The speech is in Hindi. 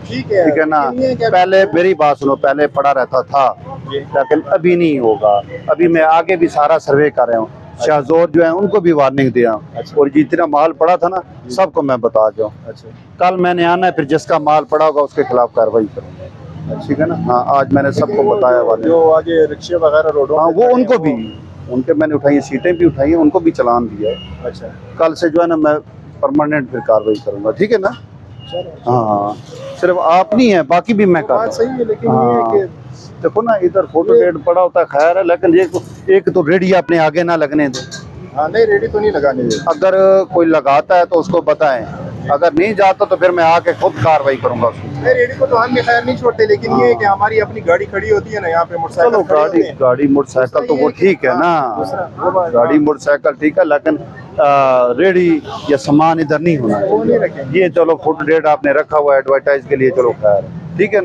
ठीक है ना। पहले मेरी बात सुनो, पहले पड़ा रहता था लेकिन अभी नहीं होगा। अभी मैं आगे भी सारा सर्वे कर रहा हूँ, शाहजोर जो है उनको भी वार्निंग दिया। और जितना माल पड़ा था ना सबको मैं बता जाऊँ। कल मैंने आना है, फिर जिसका माल पड़ा होगा उसके खिलाफ कार्रवाई करूँगा, ठीक है ना। हाँ, आज मैंने सबको बताया वाले जो आगे रिक्शे वगैरह रोडों हाँ, पे वो खड़े उनको हैं, भी उनके मैंने उठाई है, सीटें भी उठाई हैं, उनको भी चालान दिया है। अच्छा, कल से जो है ना मैं परमानेंट फिर कार्रवाई करूँगा, ठीक है ना। हाँ, सिर्फ आप नहीं है, बाकी भी मैं कर रहा हूँ। सही है, लेकिन हाँ, ये देखो ना इधर फोटो डेट पड़ा होता है, खैर है, लेकिन एक तो रेडी अपने आगे ना लगने दो। हाँ, नहीं रेडी तो नहीं लगाने देते। अगर कोई लगाता है तो उसको बताएं, अगर नहीं जाता तो फिर मैं आके खुद कार्रवाई करूंगा उसको। नहीं, रेडी को तो हम भी खैर नहीं छोड़ते, लेकिन ये है कि हमारी अपनी गाड़ी खड़ी होती है ना यहाँ पे, मोटरसाइकिल चलो खड़े होते हैं। गाड़ी मोटरसाइकिल तो वो ठीक है ना, गाड़ी मोटरसाइकिल ठीक है, लेकिन रेडी या सामान इधर नहीं होना वो नहीं चाहिए। रखेंगे। ये चलो फोटो डेट आपने रखा हुआ है एडवर्टाइज के लिए, चलो खैर ठीक है।